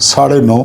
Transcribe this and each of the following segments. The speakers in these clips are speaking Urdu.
9:30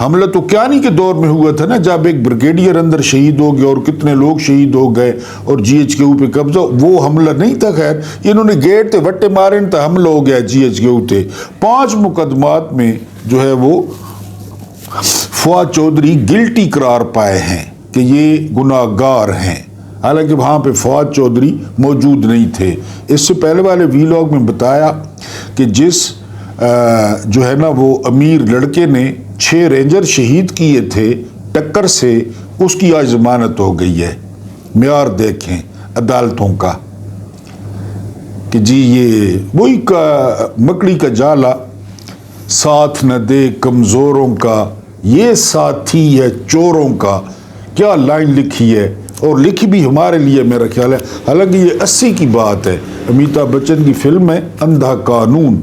حملہ تو کیانی کے دور میں ہوا تھا نا، جب ایک بریگیڈیئر اندر شہید ہو گیا اور کتنے لوگ شہید ہو گئے اور جی ایچ کے او پہ قبضہ، وہ حملہ نہیں تھا. خیر انہوں نے گیٹ تے وٹے مارے تو حملہ ہو گیا جی ایچ کے او تے. 5 مقدمات میں جو ہے وہ فواد چودھری گلٹی قرار پائے ہیں کہ یہ گناہ گار ہیں، حالانکہ وہاں پہ فواد چودھری موجود نہیں تھے. اس سے پہلے والے ویلاگ میں بتایا کہ جس جو ہے نا وہ امیر لڑکے نے 6 رینجر شہید کیے تھے ٹکر سے، اس کی آج ضمانت ہو گئی ہے. معیار دیکھیں عدالتوں کا کہ جی یہ وہی مکڑی کا جالا ساتھ نہ دے کمزوروں کا، یہ ساتھی ہے چوروں کا. کیا لائن لکھی ہے، اور لکھی بھی ہمارے لیے میرا خیال ہے. حالانکہ یہ 80 کی بات ہے، امیتابھ بچن کی فلم ہے اندھا قانون،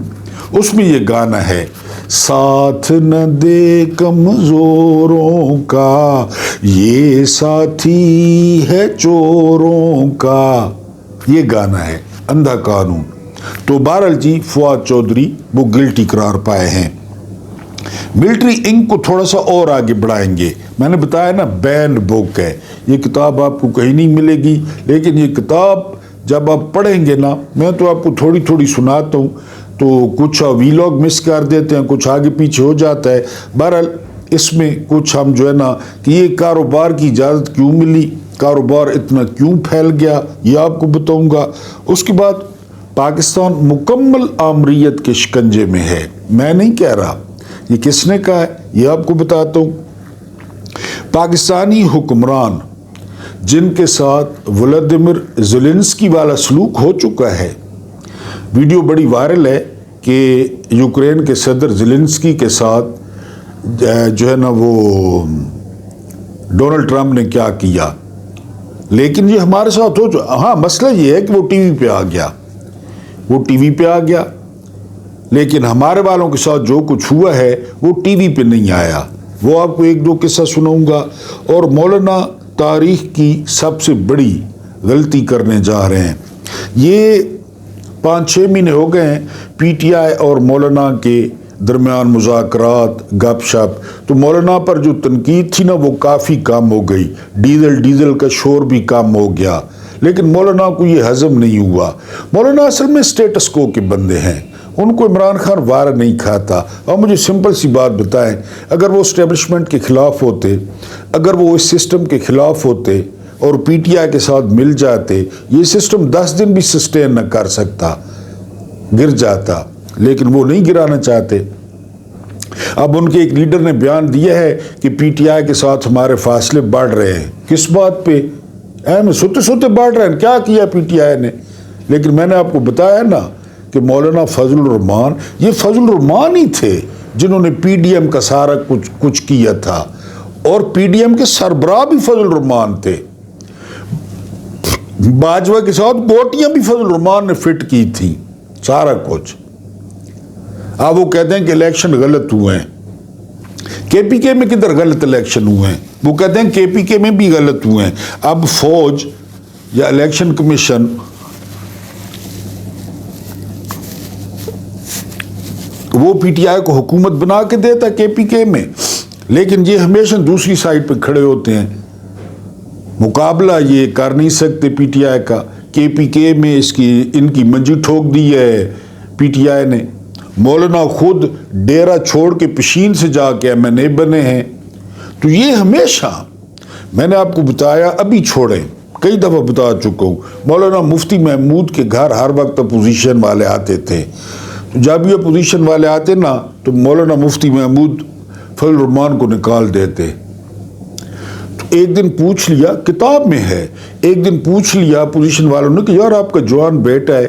اس میں یہ گانا ہے، ساتھ نہ دے کمزوروں کا، یہ ساتھی ہے چوروں کا، یہ گانا ہے اندھا قانون. تو بہرحال جی فواد چودھری وہ گلٹی قرار پائے ہیں. ملٹری انک کو تھوڑا سا اور آگے بڑھائیں گے. میں نے بتایا نا بینڈ بک ہے، یہ کتاب آپ کو کہیں نہیں ملے گی، لیکن یہ کتاب جب آپ پڑھیں گے نا، میں تو آپ کو تھوڑی تھوڑی سناتا ہوں تو کچھ ویلاگ مس کر دیتے ہیں، کچھ آگے پیچھے ہو جاتا ہے. بہرحال اس میں کچھ ہم جو ہے نا کہ یہ کاروبار کی اجازت کیوں ملی، کاروبار اتنا کیوں پھیل گیا، یہ آپ کو بتاؤں گا. اس کے بعد پاکستان مکمل آمریت کے شکنجے میں ہے. میں نہیں کہہ رہا، یہ کس نے کہا ہے، یہ آپ کو بتاتا ہوں. پاکستانی حکمران جن کے ساتھ ولادیمیر زیلنسکی والا سلوک ہو چکا ہے، ویڈیو بڑی وائرل ہے کہ یوکرین کے صدر زیلنسکی کے ساتھ جو ہے نا وہ ڈونلڈ ٹرمپ نے کیا کیا. لیکن یہ ہمارے ساتھ ہو چکا. ہاں مسئلہ یہ ہے کہ وہ ٹی وی پہ آ گیا، لیکن ہمارے والوں کے ساتھ جو کچھ ہوا ہے وہ ٹی وی پہ نہیں آیا. وہ آپ کو 1-2 قصہ سناؤں گا. اور مولانا تاریخ کی سب سے بڑی غلطی کرنے جا رہے ہیں. یہ 5-6 مہینے ہو گئے ہیں پی ٹی آئی اور مولانا کے درمیان مذاکرات گپ شپ، تو مولانا پر جو تنقید تھی نا وہ کافی کم ہو گئی. ڈیزل کا شور بھی کم ہو گیا، لیکن مولانا کو یہ ہضم نہیں ہوا. مولانا اصل میں سٹیٹس کو کے بندے ہیں، ان کو عمران خان وار نہیں کھاتا. اور مجھے سمپل سی بات بتائیں، اگر وہ اسٹیبلشمنٹ کے خلاف ہوتے، اگر وہ اس سسٹم کے خلاف ہوتے اور پی ٹی آئی کے ساتھ مل جاتے، یہ سسٹم 10 دن بھی سسٹین نہ کر سکتا، گر جاتا. لیکن وہ نہیں گرانا چاہتے. اب ان کے ایک لیڈر نے بیان دیا ہے کہ پی ٹی آئی کے ساتھ ہمارے فاصلے بڑھ رہے ہیں. کس بات پہ؟ سوتے بڑھ رہے ہیں. کیا کیا پی ٹی آئی نے؟ لیکن میں نے آپ کو بتایا نا کہ مولانا فضل الرحمان، یہ فضل الرحمان ہی تھے جنہوں نے پی ڈی ایم کا سارا کچھ کیا تھا، اور پی ڈی ایم کے سربراہ بھی فضل الرحمان تھے. باجوہ کے ساتھ گوٹیاں بھی فضل الرحمان نے فٹ کی تھی، سارا کچھ. اب وہ کہتے ہیں کہ الیکشن غلط ہوئے ہیں. کے پی کے میں کدھر غلط الیکشن ہوئے ہیں؟ وہ کہتے ہیں کے پی کے میں بھی غلط ہوئے ہیں. اب فوج یا الیکشن کمیشن وہ پی ٹی آئی کو حکومت بنا کے دیتا کے پی کے میں، لیکن یہ ہمیشہ دوسری سائڈ پہ کھڑے ہوتے ہیں. مقابلہ یہ کر نہیں سکتے پی ٹی آئی کا. کے پی کے میں ان کی منجی ٹھوک دی ہے پی ٹی آئی نے. مولانا خود ڈیرا چھوڑ کے پشین سے جا کے ایم این اے بنے ہیں. تو یہ ہمیشہ میں نے آپ کو بتایا، ابھی چھوڑیں، کئی دفعہ بتا چکا ہوں. مولانا مفتی محمود کے گھر ہر وقت اپوزیشن والے آتے تھے. جب یہ اپوزیشن والے آتے نا تو مولانا مفتی محمود فضل الرحمان کو نکال دیتے. تو ایک دن پوچھ لیا، کتاب میں ہے، ایک دن پوچھ لیا اپوزیشن والوں نے کہ یار آپ کا جوان بیٹا ہے،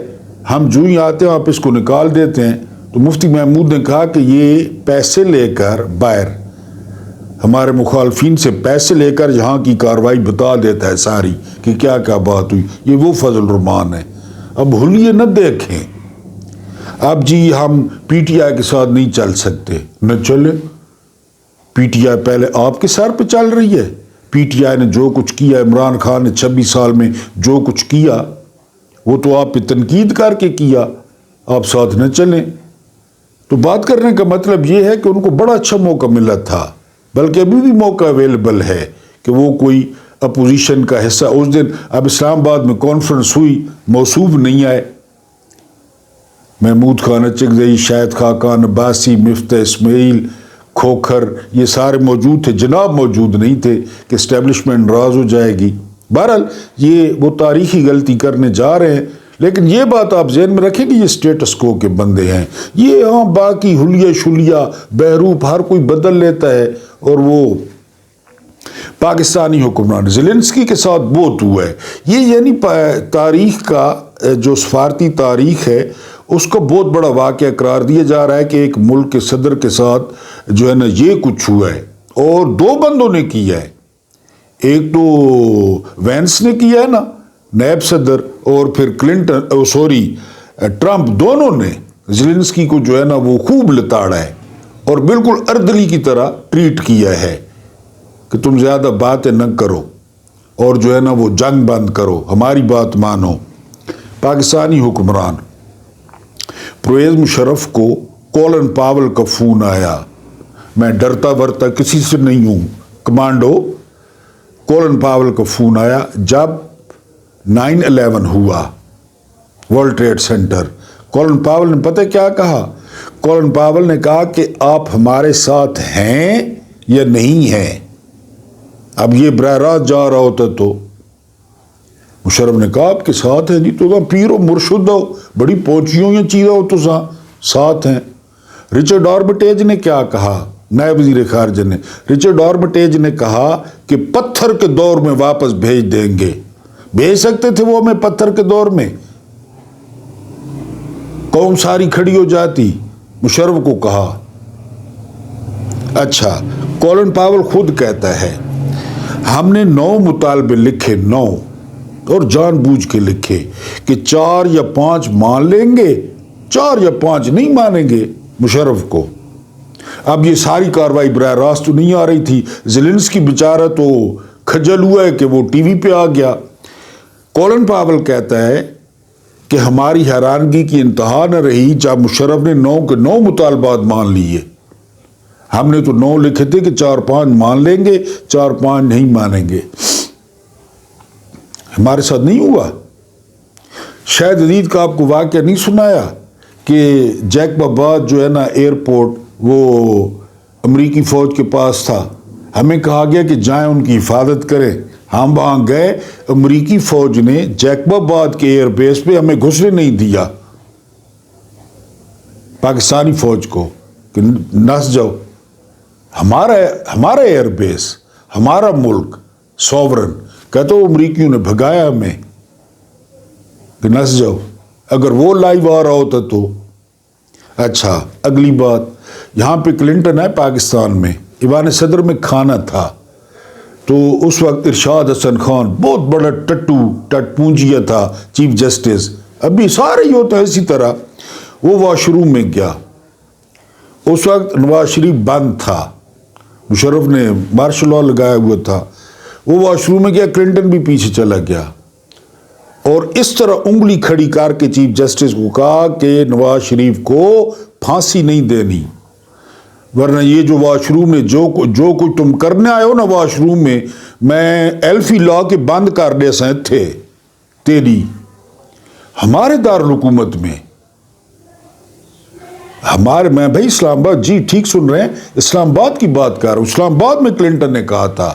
ہم جو ہی آتے ہیں آپ اس کو نکال دیتے ہیں. تو مفتی محمود نے کہا کہ یہ پیسے لے کر باہر ہمارے مخالفین سے پیسے لے کر یہاں کی کاروائی بتا دیتا ہے ساری کہ کیا کیا بات ہوئی. یہ وہ فضل الرحمان ہے. اب حلیے نہ دیکھیں. اب جی ہم پی ٹی آئی کے ساتھ نہیں چل سکتے، نہ چلے. پی ٹی آئی پہلے آپ کے سر پہ چل رہی ہے. پی ٹی آئی نے جو کچھ کیا، عمران خان نے 26 سال میں جو کچھ کیا وہ تو آپ پہ تنقید کر کے کیا، آپ ساتھ نہ چلیں. تو بات کرنے کا مطلب یہ ہے کہ ان کو بڑا اچھا موقع ملا تھا بلکہ ابھی بھی موقع اویلیبل ہے کہ وہ کوئی اپوزیشن کا حصہ. اس دن اب اسلام آباد میں کانفرنس ہوئی, موصوف نہیں آئے. محمود خان اچکزئی, شاہد خاقان عباسی, مفتاح اسماعیل, کھوکھر, یہ سارے موجود تھے. جناب موجود نہیں تھے کہ اسٹیبلشمنٹ ناراض ہو جائے گی. بہرحال یہ وہ تاریخی غلطی کرنے جا رہے ہیں. لیکن یہ بات آپ ذہن میں رکھیں کہ یہ اسٹیٹس کو کے بندے ہیں. یہ ہاں باقی حلیہ شلیہ بہروپ ہر کوئی بدل لیتا ہے. اور وہ پاکستانی حکمران زیلنسکی کے ساتھ بہت ہوا ہے. یہ یعنی تاریخ کا جو سفارتی تاریخ ہے اس کو بہت بڑا واقعہ قرار دیا جا رہا ہے کہ ایک ملک کے صدر کے ساتھ جو ہے نا یہ کچھ ہوا ہے. اور دو بندوں نے کیا ہے. ایک تو وینس نے کیا ہے نا, نیب صدر, اور پھر ٹرمپ, دونوں نے زیلنسکی کو جو ہے نا وہ خوب لتاڑا ہے اور بالکل اردلی کی طرح ٹریٹ کیا ہے کہ تم زیادہ باتیں نہ کرو اور جو ہے نا وہ جنگ بند کرو, ہماری بات مانو. پاکستانی حکمران پرویز مشرف کو کولن پاول کا فون آیا. میں ڈرتا ورتا کسی سے نہیں ہوں, کمانڈو. کولن پاول کا فون آیا جب 9/11 ہوا, ورلڈ ٹریڈ سینٹر. کولن پاول نے پتہ کیا کہا؟ کولن پاول نے کہا کہ آپ ہمارے ساتھ ہیں یا نہیں ہیں. اب یہ براہ راست جا رہا ہوتا تو مشرف نے کہا آپ کے ساتھ ہیں جی, تو پیرو مرشد ہو, بڑی پہنچیوں یا چیزیں ہو تو ساتھ ہیں. رچرڈ آرمٹیج نے کیا کہا؟ نائب وزیر خارجہ نے, رچرڈ آرمٹیج نے کہا کہ پتھر کے دور میں واپس بھیج دیں گے. بھیج سکتے تھے وہ ہمیں پتھر کے دور میں, قوم ساری کھڑی ہو جاتی. مشرف کو کہا. اچھا, کولن پاول خود کہتا ہے ہم نے 9 مطالبے لکھے, 9, اور جان بوجھ کے لکھے کہ 4 یا 5 مان لیں گے, 4 یا 5 نہیں مانیں گے مشرف کو. اب یہ ساری کاروائی براہ راست تو نہیں آ رہی تھی. زیلنسکی بیچارہ تو کھجل ہوا ہے کہ وہ ٹی وی پہ آ گیا. کولن پاول کہتا ہے کہ ہماری حیرانگی کی انتہا نہ رہی جب مشرف نے 9 کے 9 مطالبات مان لیے. ہم نے تو 9 لکھے تھے کہ 4-5 مان لیں گے, 4-5 نہیں مانیں گے. ہمارے ساتھ نہیں ہوا. شاید عدید کا آپ کو واقعہ نہیں سنایا کہ جیکب آباد جو ہے نا ایئرپورٹ وہ امریکی فوج کے پاس تھا. ہمیں کہا گیا کہ جائیں ان کی حفاظت کریں. ہم وہاں گئے, امریکی فوج نے جیکب آباد کے ایئر بیس پہ ہمیں گھسنے نہیں دیا, پاکستانی فوج کو, کہ نس جاؤ. ہمارا ایئر بیس, ہمارا ملک, سوورن. کہتے ہو امریکیوں نے بھگایا ہمیں کہ نس جاؤ. اگر وہ لائیو آ رہا ہوتا تو. اچھا, اگلی بات, یہاں پہ کلنٹن ہے پاکستان میں, ایوان صدر میں کھانا تھا تو اس وقت ارشاد حسن خان بہت بڑا ٹٹ پونجیا تھا, چیف جسٹس. ابھی سارے ہی ہوتا ہے اسی طرح. وہ واش روم میں گیا. اس وقت نواز شریف بند تھا, مشرف نے مارشل لا لگایا ہوا تھا. وہ واش روم میں گیا, کلنٹن بھی پیچھے چلا گیا اور اس طرح انگلی کھڑی کر کے چیف جسٹس کو کہا کہ نواز شریف کو پھانسی نہیں دینی, ورنہ یہ جو واش روم میں جو کچھ تم کرنے آئے ہو نا واش روم میں ایلفی لا کے بند کر دے سیں تھے تیری. ہمارے دارالحکومت میں, میں بھائی اسلام آباد, جی ٹھیک سن رہے ہیں, اسلام آباد کی بات کر رہا ہوں. اسلام آباد میں کلنٹن نے کہا تھا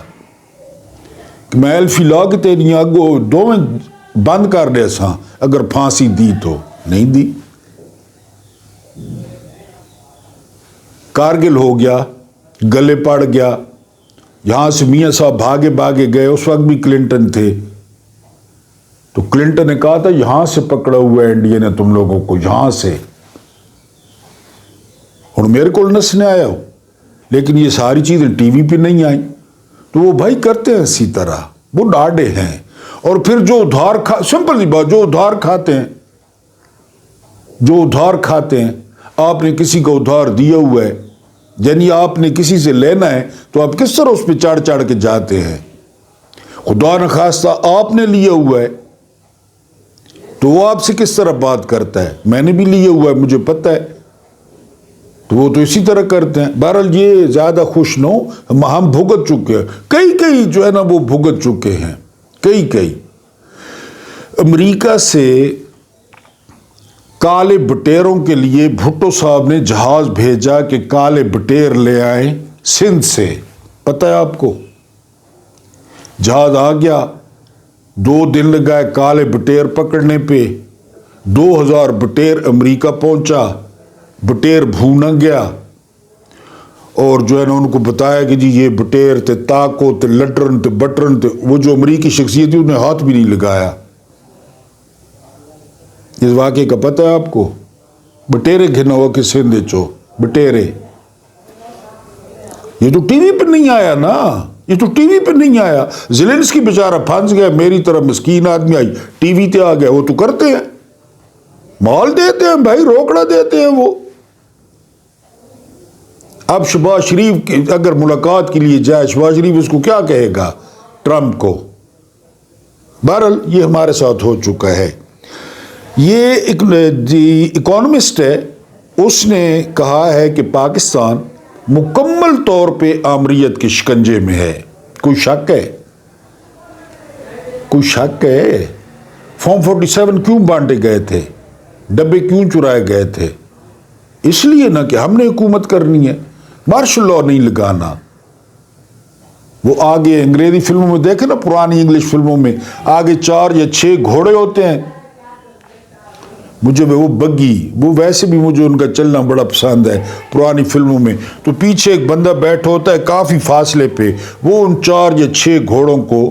کہ میں ایلفی لا کے تیری آگو دو میں بند کر دے ساں اگر پھانسی دی تو. نہیں دی. کارگل ہو گیا, گلے پڑ گیا. یہاں سے میاں صاحب بھاگے گئے, اس وقت بھی کلنٹن تھے. تو کلنٹن نے کہا تھا یہاں سے پکڑا ہوا ہے انڈیا نے تم لوگوں کو, یہاں سے, اور میرے کو نسنے آیا ہو. لیکن یہ ساری چیزیں ٹی وی پہ نہیں آئیں. تو وہ بھائی کرتے ہیں اسی طرح, وہ ڈاڈے ہیں. اور پھر جو ادھار سمپل سی بات, جو ادھار کھاتے ہیں, آپ نے کسی کا ادھار دیا ہوا ہے, یعنی آپ نے کسی سے لینا ہے تو آپ کس طرح اس پہ چڑھ کے جاتے ہیں. خدا نخواستہ آپ نے لیا ہوا ہے تو وہ آپ سے کس طرح بات کرتا ہے. میں نے بھی لیا ہوا ہے, مجھے پتہ ہے. تو وہ تو اسی طرح کرتے ہیں. بہرحال یہ زیادہ خوش نہ ہو، ہم بھگت چکے ہیں، کئی جو ہے نا وہ بھگت چکے ہیں، کئی. امریکہ سے کالے بٹیروں کے لیے بھٹو صاحب نے جہاز بھیجا کہ کالے بٹیر لے آئیں سندھ سے. پتہ ہے آپ کو؟ جہاز آ گیا، 2 دن لگائے کالے بٹیر پکڑنے پہ. 2000 بٹیر امریکہ پہنچا. بٹیر بھونا گیا، اور جو ہے نا ان کو بتایا کہ جی یہ بٹیر تھے، تاکو تھے، لٹرن تھے، بٹرن تھے. وہ جو امریکی شخصیت تھی انہیں ہاتھ بھی نہیں لگایا. اس واقعے کا پتہ ہے آپ کو؟ بٹیرے گھنا ہوا کہ سندھ چو بٹیرے. یہ تو ٹی وی پہ نہیں آیا نا، یہ تو ٹی وی پہ نہیں آیا. زیلنسکی بیچارہ پھنس گیا، میری طرح مسکین آدمی آئی ٹی وی تے آ گیا. وہ تو کرتے ہیں، مال دیتے ہیں بھائی، روکڑا دیتے ہیں وہ. اب شہباز شریف اگر ملاقات کے لیے جائے، شہباز شریف اس کو کیا کہے گا ٹرمپ کو؟ بہرحال یہ ہمارے ساتھ ہو چکا ہے. یہ ایک اکانومسٹ ہے، اس نے کہا ہے کہ پاکستان مکمل طور پہ آمریت کے شکنجے میں ہے. کوئی شک ہے؟ کوئی شک ہے؟ فارم 47 کیوں بانٹے گئے تھے؟ ڈبے کیوں چرائے گئے تھے؟ اس لیے نا کہ ہم نے حکومت کرنی ہے، مارشل لاء نہیں لگانا. وہ آگے انگریزی فلموں میں دیکھیں نا، پرانی انگلش فلموں میں آگے 4 یا 6 گھوڑے ہوتے ہیں. مجھے وہ بگی، وہ ویسے بھی مجھے ان کا چلنا بڑا پسند ہے پرانی فلموں میں. تو پیچھے ایک بندہ بیٹھا ہوتا ہے کافی فاصلے پہ، وہ ان 4 یا 6 گھوڑوں کو،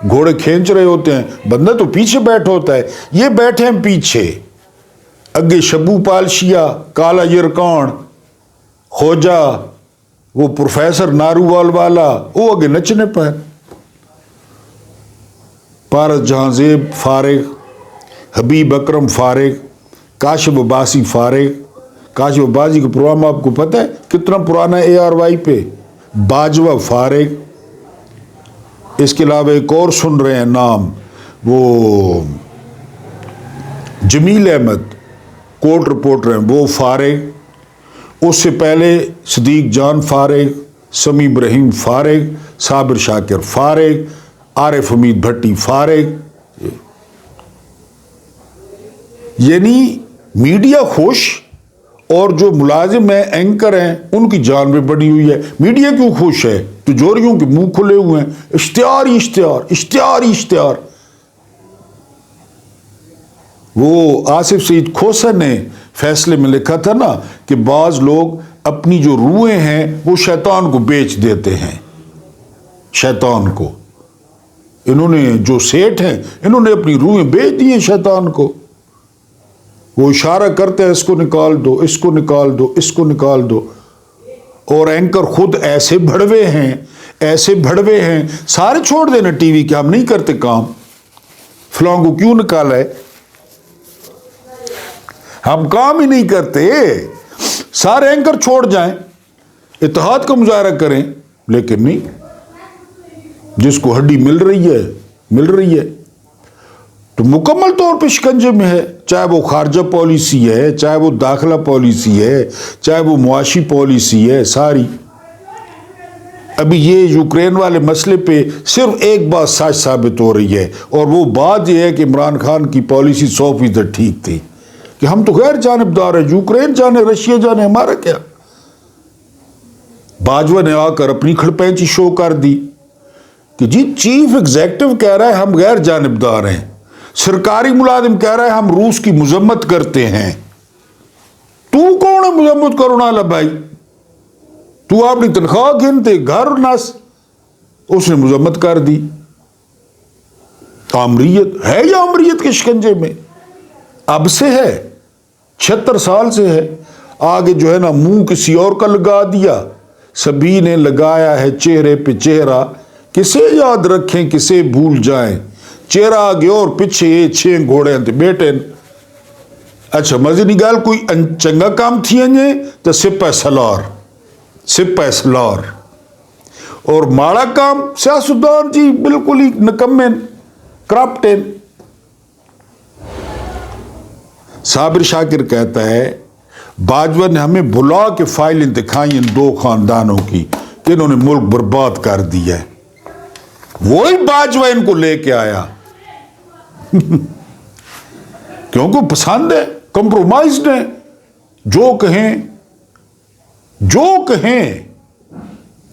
گھوڑے کھینچ رہے ہوتے ہیں، بندہ تو پیچھے بیٹھا ہوتا ہے. یہ بیٹھے ہیں پیچھے، اگے شبو پالشیا، کالا یرکان، خوجا، وہ پروفیسر نارووال والا، وہ اگے نچنے پر. پارس جہاں زیب فارغ، حبیب اکرم فارغ، کاشف عباسی فارغ. کاشف عباسی کا پروگرام آپ کو پتہ ہے کتنا پرانا ہے ARY پہ؟ باجوہ فارغ. اس کے علاوہ ایک اور سن رہے ہیں نام، وہ جمیل احمد کورٹ رپورٹر ہیں، وہ فارغ. اس سے پہلے صدیق جان فارغ، سمیع ابراہیم فارغ، صابر شاکر فارغ، عارف حمید بھٹی فارغ. یعنی میڈیا خوش، اور جو ملازم ہیں، اینکر ہیں، ان کی جان میں پڑی ہوئی ہے. میڈیا کیوں خوش ہے؟ تجوریوں کے منہ کھلے ہوئے ہیں، اشتہار ہی اشتہار، اشتہار ہی اشتہار. وہ آصف سعید کھوسا نے فیصلے میں لکھا تھا نا کہ بعض لوگ اپنی جو روحیں ہیں وہ شیطان کو بیچ دیتے ہیں. شیطان کو انہوں نے، جو سیٹ ہیں، انہوں نے اپنی روحیں بیچ دی ہیں شیطان کو. وہ اشارہ کرتے ہیں اس کو نکال دو، اس کو نکال دو، اس کو نکال دو. اور اینکر خود ایسے بھڑوے ہیں، ایسے بھڑوے ہیں، سارے چھوڑ دینا ٹی وی کے، ہم نہیں کرتے کام. فلاں کو کیوں نکالا ہے؟ ہم کام ہی نہیں کرتے. سارے اینکر چھوڑ جائیں، اتحاد کا مظاہرہ کریں، لیکن نہیں. جس کو ہڈی مل رہی ہے مل رہی ہے، تو مکمل طور پہ شکنجے میں ہے. چاہے وہ خارجہ پالیسی ہے، چاہے وہ داخلہ پالیسی ہے، چاہے وہ معاشی پالیسی ہے، ساری. ابھی یہ یوکرین والے مسئلے پہ صرف ایک بات سچ ثابت ہو رہی ہے، اور وہ بات یہ ہے کہ عمران خان کی پالیسی 100% ٹھیک تھی، کہ ہم تو غیر جانبدار ہیں، یوکرین جانے، رشیا جانے، ہمارا کیا. باجوہ نے آ کر اپنی کھڑپینچی شو کر دی کہ جی چیف ایگزیکٹو کہہ رہا ہے ہم غیر جانبدار ہیں، سرکاری ملازم کہہ رہا ہے ہم روس کی مذمت کرتے ہیں. تو کون ہے مذمت کرنے والا بھائی؟ تو اپنی تنخواہ گنتے، گھر نس. اس نے مذمت کر دی. آمریت ہے یا آمریت کے شکنجے میں؟ اب سے ہے، 76 سال سے ہے. آگے جو ہے نا منہ کسی اور کا لگا دیا. سبھی نے لگایا ہے چہرے پہ چہرہ، کسے یاد رکھیں کسے بھول جائیں. چہرہ آگے اور پیچھے یہ 6 گھوڑے تھے بیٹے. اچھا مزے نگال کوئی چنگا کام تھی انجے تو سپہ سلار، سپہ سلار. اور ماڑا کام سیاستدان جی بالکل ہی نکمے، کرپٹن. صابر شاکر کہتا ہے باجوہ نے ہمیں بلا کے فائلیں دکھائی ان دو خاندانوں کی کہ انہوں نے ملک برباد کر دیا ہے. وہی باجوہ ان کو لے کے آیا کیونکہ پسند ہے، کمپرومائزڈ ہے، جو کہیں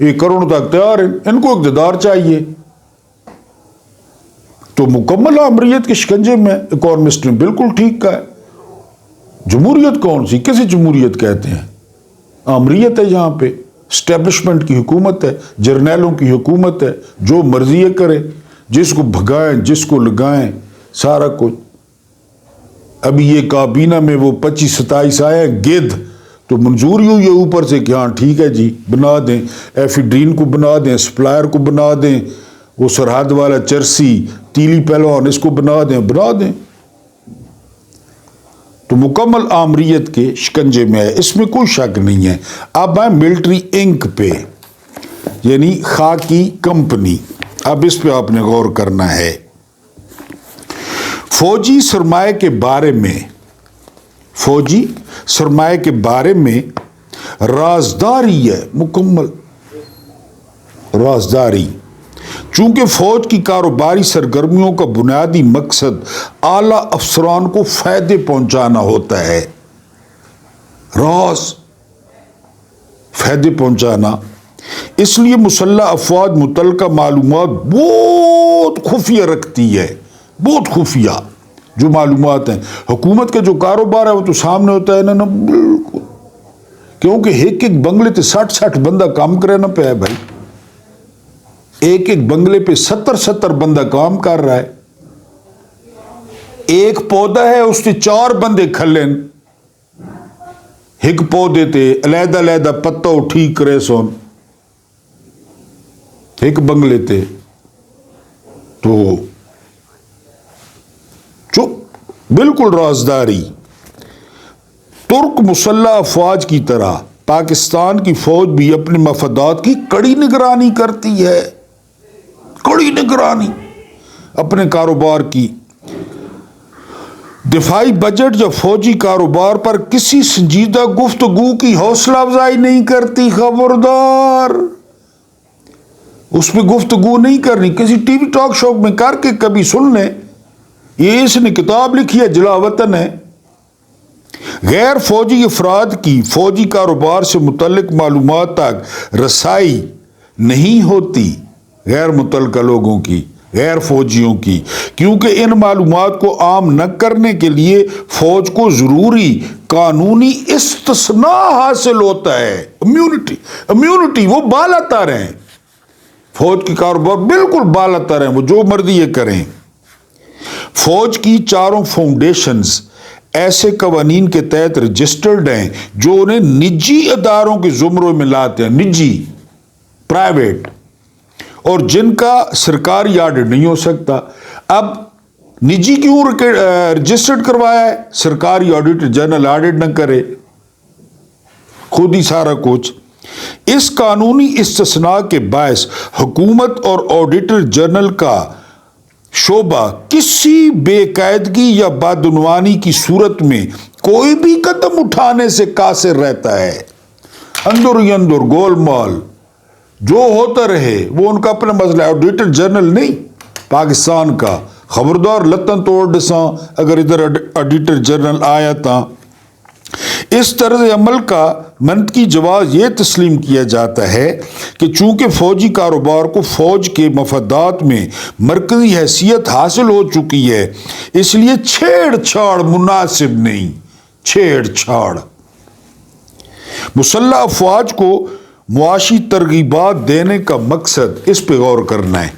یہ کرنے تک تیار ہیں. ان کو اقتدار چاہیے. تو مکمل آمریت کے شکنجے میں اکانومسٹ نے بالکل ٹھیک کہا ہے. جمہوریت کون سی، کسی جمہوریت کہتے ہیں؟ آمریت ہے یہاں پہ، اسٹیبلشمنٹ کی حکومت ہے، جرنیلوں کی حکومت ہے، جو مرضی کرے، جس کو بھگائیں جس کو لگائیں سارا کچھ. ابھی یہ کابینہ میں وہ 25-27 آئے گدھ، تو منظوری ہوئی ہے اوپر سے کہ ہاں ٹھیک ہے جی بنا دیں، ایفیڈرین کو بنا دیں، سپلائر کو بنا دیں، وہ سرحد والا چرسی تیلی پہلوان اس کو بنا دیں. تو مکمل آمریت کے شکنجے میں ہے، اس میں کوئی شک نہیں ہے. اب ہے ملٹری انک پہ، یعنی خاکی کمپنی. اب اس پہ آپ نے غور کرنا ہے. فوجی سرمایہ کے بارے میں رازداری ہے، مکمل رازداری. چونکہ فوج کی کاروباری سرگرمیوں کا بنیادی مقصد اعلی افسران کو فائدے پہنچانا ہوتا ہے. فائدے پہنچانا. اس لیے مسلح افواج متعلقہ معلومات بہت خفیہ رکھتی ہے، بہت خفیہ جو معلومات ہیں. حکومت کا جو کاروبار ہے وہ تو سامنے ہوتا ہے نا بالکل، کیونکہ ایک بنگلے تے 60 بندہ کام کرے نا پہ ہے بھائی. ایک بنگلے پہ 70 بندہ کام کر رہا ہے. ایک پودا ہے اس تے 4 بندے کھلن، ایک پودے تے علیحدہ پتہ ٹھیک کرے سون ایک بنگلے تے. تو چپ بالکل رازداری. ترک مسلح افواج کی طرح پاکستان کی فوج بھی اپنے مفادات کی کڑی نگرانی کرتی ہے، کڑی نگرانی اپنے کاروبار کی. دفاعی بجٹ یا فوجی کاروبار پر کسی سنجیدہ گفتگو کی حوصلہ افزائی نہیں کرتی. خبردار، اس میں گفتگو نہیں کرنی. کسی ٹی وی ٹاک شو میں کر کے کبھی سن لیں. یہ اس نے کتاب لکھی ہے، جلا وطن ہے. غیر فوجی افراد کی فوجی کاروبار سے متعلق معلومات تک رسائی نہیں ہوتی، غیر متعلقہ لوگوں کی، غیر فوجیوں کی، کیونکہ ان معلومات کو عام نہ کرنے کے لیے فوج کو ضروری قانونی استثناء حاصل ہوتا ہے. امیونٹی وہ بالا تر ہیں. فوج کی کاروبار بالکل بالا تر ہیں، وہ جو مرضی یہ کریں. فوج کی 4 فاؤنڈیشنز ایسے قوانین کے تحت رجسٹرڈ ہیں جو انہیں نجی اداروں کے زمروں میں لاتے ہیں، نجی، پرائیویٹ، اور جن کا سرکاری آڈٹ نہیں ہو سکتا. اب نجی کیوں رجسٹرڈ کروایا ہے؟ سرکاری آڈیٹر جنرل آڈٹ نہ کرے، خود ہی سارا کچھ. اس قانونی استثناء کے باعث حکومت اور آڈیٹر جنرل کا شعبہ کسی بے قاعدگی یا بدعنوانی کی صورت میں کوئی بھی قدم اٹھانے سے قاصر رہتا ہے. اندر ہی اندر گول مال جو ہوتا رہے، وہ ان کا اپنا مسئلہ ہے. آڈیٹر جنرل نہیں پاکستان کا. خبردار لتن توڑ ڈساں اگر ادھر آڈیٹر جنرل آیا تھا. اس طرز عمل کا منطقی جواز یہ تسلیم کیا جاتا ہے کہ چونکہ فوجی کاروبار کو فوج کے مفادات میں مرکزی حیثیت حاصل ہو چکی ہے، اس لیے چھیڑ چھاڑ مناسب نہیں. چھیڑ چھاڑ. مسلح افواج کو معاشی ترغیبات دینے کا مقصد، اس پہ غور کرنا ہے،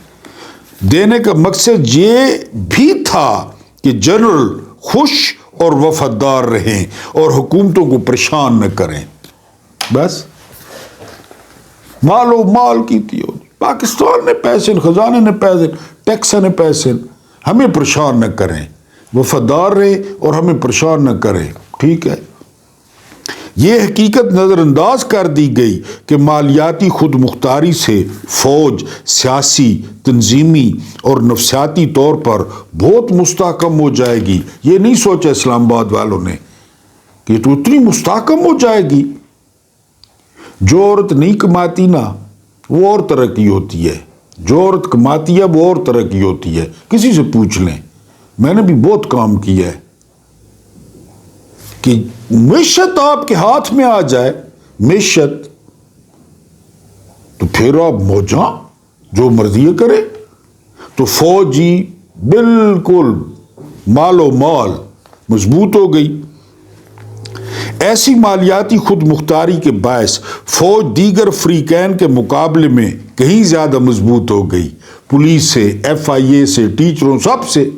دینے کا مقصد یہ بھی تھا کہ جنرل خوش اور وفادار رہیں اور حکومتوں کو پریشان نہ کریں. بس مال و مال کی تھی پاکستان نے پیسے، خزانے نے پیسے، ٹیکس نے پیسے، ہمیں پریشان نہ کریں، وفادار رہیں اور ہمیں پریشان نہ کریں. ٹھیک ہے. یہ حقیقت نظر انداز کر دی گئی کہ مالیاتی خود مختاری سے فوج سیاسی، تنظیمی اور نفسیاتی طور پر بہت مستحکم ہو جائے گی. یہ نہیں سوچا اسلام آباد والوں نے. کہ تو اتنی مستحکم ہو جائے گی. جو عورت نہیں کماتی نا وہ اور طرح کی ہوتی ہے، جو عورت کماتی ہے وہ اور طرح کی ہوتی ہے. کسی سے پوچھ لیں، میں نے بھی بہت کام کیا ہے کہ معیشت آپ کے ہاتھ میں آ جائے، معیشت، تو پھر آپ موجاں جو مرضی کرے. تو فوجی بالکل مال و مال مضبوط ہو گئی. ایسی مالیاتی خود مختاری کے باعث فوج دیگر فریقین کے مقابلے میں کہیں زیادہ مضبوط ہو گئی، پولیس سے، ایف آئی اے سے، ٹیچروں، سب سے.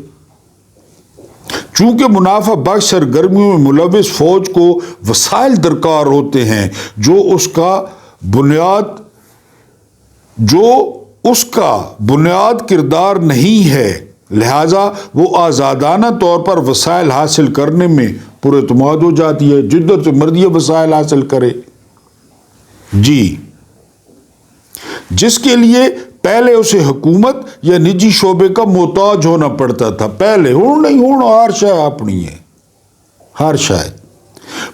چونکہ منافع بخش سرگرمیوں میں ملوث فوج کو وسائل درکار ہوتے ہیں جو اس کا بنیاد کردار نہیں ہے، لہذا وہ آزادانہ طور پر وسائل حاصل کرنے میں پر اعتماد ہو جاتی ہے، جدھر سے مرضی وسائل حاصل کرے. جی، جس کے لیے پہلے اسے حکومت یا نجی شعبے کا محتاج ہونا پڑتا تھا. پہلے نہیں ہر شے اپنی ہے، ہر شے.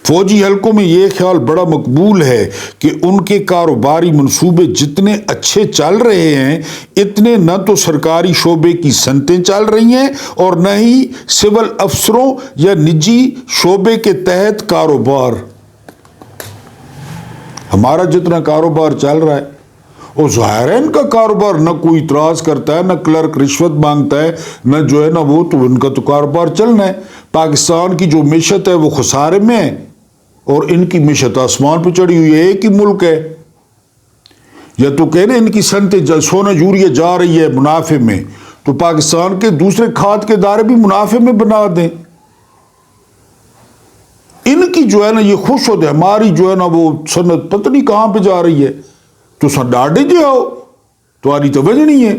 فوجی حلقوں میں یہ خیال بڑا مقبول ہے کہ ان کے کاروباری منصوبے جتنے اچھے چل رہے ہیں اتنے نہ تو سرکاری شعبے کی صنعتیں چل رہی ہیں اور نہ ہی سول افسروں یا نجی شعبے کے تحت کاروبار. ہمارا جتنا کاروبار چل رہا ہے وہ ظاہر ہے ان کا کاروبار، نہ کوئی اعتراض کرتا ہے، نہ کلرک رشوت مانگتا ہے، نہ جو ہے نا وہ، تو ان کا تو کاروبار چلنا ہے. پاکستان کی جو معیشت ہے وہ خسارے میں ہے اور ان کی معیشت آسمان پہ چڑھی ہوئی ہے. ایک ہی ملک ہے. یا تو کہنے ان کی صنعتیں سونا یوریا جا رہی ہے منافع میں، تو پاکستان کے دوسرے کھاد کے ادارے بھی منافع میں بنا دیں. ان کی جو ہے نا یہ خوش ہوتے، ہماری جو ہے نا وہ صنعت پتہ نہیں کہاں پہ جا رہی ہے. تو سر ڈاڈے جاؤ، تمہاری توجہ نہیں ہے.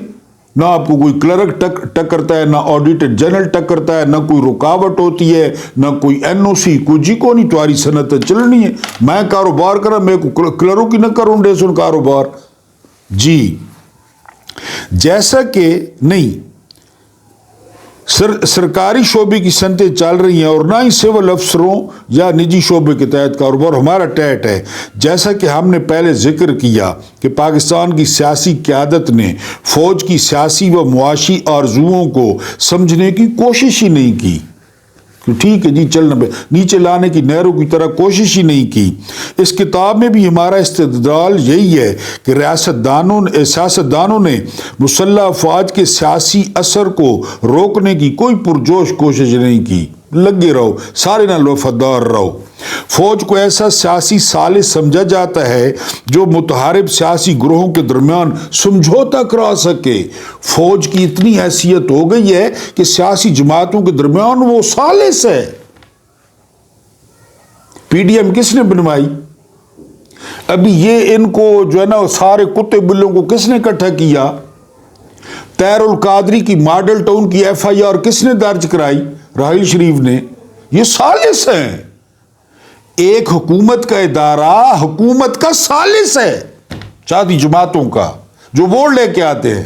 نہ آپ کو کوئی کلرک ٹکرتا ہے، نہ آڈیٹر جنرل ٹکرتا ہے، نہ کوئی رکاوٹ ہوتی ہے، نہ کوئی این او سی، کوئی جی کو نہیں. تمہاری صنعت چلنی ہے. میں کاروبار کرا، میں کو کلروں کی نہ کروں ڈے سن کاروبار. جی، جیسا کہ نہیں سرکاری شعبے کی صنعتیں چل رہی ہیں اور نہ ہی سول افسروں یا نجی شعبے کے تحت کاروبار. ہمارا ٹیٹ ہے. جیسا کہ ہم نے پہلے ذکر کیا کہ پاکستان کی سیاسی قیادت نے فوج کی سیاسی و معاشی آرزوؤں کو سمجھنے کی کوشش ہی نہیں کی. ٹھیک ہے جی، چلنا نیچے لانے کی نہروں کی طرح کوشش ہی نہیں کی. اس کتاب میں بھی ہمارا استدلال یہی ہے کہ سیاستدانوں نے مسلح افواج کے سیاسی اثر کو روکنے کی کوئی پرجوش کوشش نہیں کی. لگے رہو، سارے نہ وفادار رہو. فوج کو ایسا سیاسی ثالث سمجھا جاتا ہے جو متحارب سیاسی گروہوں کے درمیان سمجھوتا کرا سکے. فوج کی اتنی حیثیت ہو گئی ہے کہ سیاسی جماعتوں کے درمیان وہ ثالث ہے. پی ڈی ایم کس نے بنوائی؟ ابھی یہ ان کو جو ہے نا سارے کتے بلوں کو کس نے اکٹھا کیا؟ طاہر القادری کی ماڈل ٹاؤن کی ایف آئی آر کس نے درج کرائی؟ راحیل شریف نے. یہ ثالث ہیں. ایک حکومت کا ادارہ حکومت کا ثالث ہے، چاہتی جماعتوں کا جو ووٹ لے کے آتے ہیں،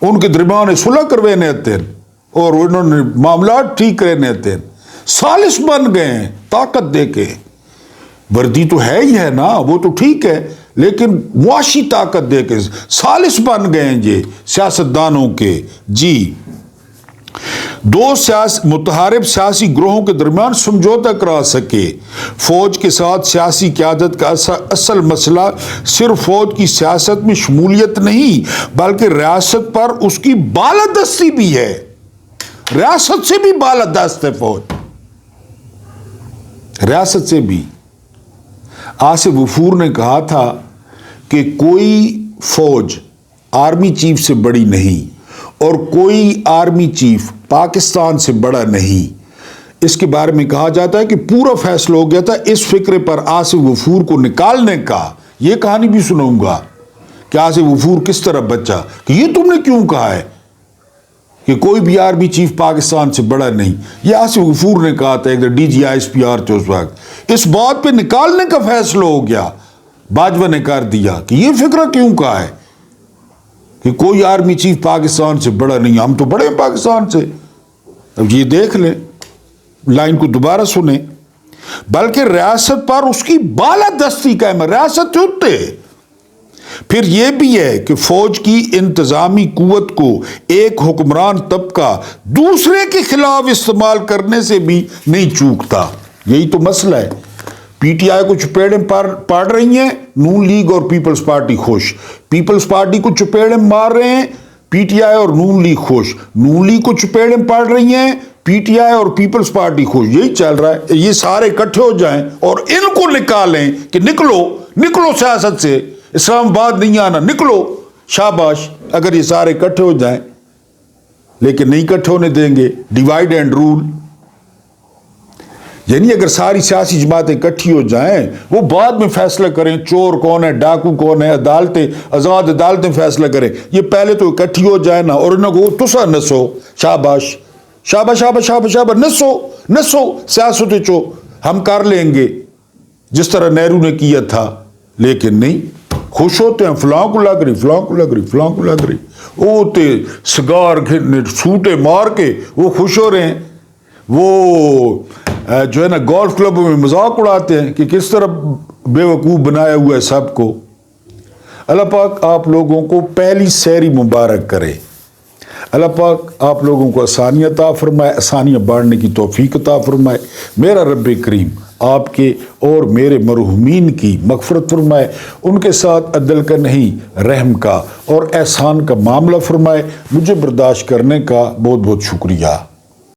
ان کے درمیان صلح کروانے آتے ہیں اور انہوں نے معاملات ٹھیک کرنے آتے ہیں. ثالث بن گئے ہیں طاقت دے کے. وردی تو ہے ہی ہے نا، وہ تو ٹھیک ہے، لیکن معاشی طاقت دے کے ثالث بن گئے ہیں یہ سیاستدانوں کے. جی، دو متحارب سیاسی گروہوں کے درمیان سمجھوتا کرا سکے. فوج کے ساتھ سیاسی قیادت کا اصل مسئلہ صرف فوج کی سیاست میں شمولیت نہیں بلکہ ریاست پر اس کی بالادستی بھی ہے. ریاست سے بھی بالادست ہے فوج، ریاست سے بھی. آصف غفور نے کہا تھا کہ کوئی فوج آرمی چیف سے بڑی نہیں اور کوئی آرمی چیف پاکستان سے بڑا نہیں. اس کے بارے میں کہا جاتا ہے کہ پورا فیصلہ ہو گیا تھا اس فکرے پر آصف غفور کو نکالنے کا. یہ کہانی بھی سناؤں گا کہ آصف غفور کس طرح بچا، کہ یہ تم نے کیوں کہا ہے کہ کوئی بھی آرمی چیف پاکستان سے بڑا نہیں. یہ آصف غفور نے کہا تھا، ایک D G I S P R تھے اس وقت. اس بات پہ نکالنے کا فیصلہ ہو گیا. باجوہ نے کر دیا کہ یہ فکرہ کیوں کہا ہے کہ کوئی آرمی چیف پاکستان سے بڑا نہیں، ہم تو بڑے ہیں پاکستان سے. اب یہ دیکھ لیں، لائن کو دوبارہ سنیں. بلکہ ریاست پر اس کی بالادستی قائم ہے، ریاست ہوتے۔ پھر یہ بھی ہے کہ فوج کی انتظامی قوت کو ایک حکمران طبقہ دوسرے کے خلاف استعمال کرنے سے بھی نہیں چوکتا۔ یہی تو مسئلہ ہے۔ پی ٹی آئی کو چپیڑیں پاڑ رہی ہیں نون لیگ اور پیپلز پارٹی خوش، پیپلز پارٹی کو چپیڑیں مار رہے ہیں پی ٹی آئی اور نون لیگ خوش، نون لیگ کو چپیڑیں پاڑ رہی ہیں پی ٹی آئی اور پیپلز پارٹی خوش۔ یہی چل رہا ہے۔ یہ سارے اکٹھے ہو جائیں اور ان کو نکالیں کہ نکلو سیاست سے، اسلام آباد نہیں آنا، نکلو، شاباش۔ اگر یہ سارے اکٹھے ہو جائیں، لیکن نہیں اکٹھے ہونے دیں گے، ڈیوائیڈ اینڈ رول۔ یعنی اگر ساری سیاسی جماعتیں اکٹھی ہو جائیں، وہ بعد میں فیصلہ کریں چور کون ہے، ڈاکو کون ہے، آزاد عدالتیں فیصلہ کریں۔ یہ پہلے تو اکٹھی ہو جائے نا، اور انہوں کو تسا نسو، شاباش شاباش شاباش شاباش شاباش، نسو سیاست چو، ہم کر لیں گے جس طرح نہرو نے کیا تھا۔ لیکن نہیں، خوش ہوتے ہیں، فلاں کو لگ رہی، فلاں کو لگ رہی، فلاں کو لگ رہی، وہ سگار سوٹے مار کے وہ خوش ہو رہے ہیں۔ وہ جو ہے نا گولف کلبوں میں مذاق اڑاتے ہیں کہ کس طرح بے وقوف بنایا ہوا ہے سب کو۔ اللہ پاک آپ لوگوں کو پہلی سحری مبارک کرے۔ اللہ پاک آپ لوگوں کو آسانیاں عطا فرمائے، آسانیاں بانٹنے کی توفیق عطا فرمائے۔ میرا رب کریم آپ کے اور میرے مرحومین کی مغفرت فرمائے، ان کے ساتھ عدل کا نہیں رحم کا اور احسان کا معاملہ فرمائے۔ مجھے برداشت کرنے کا بہت بہت شکریہ۔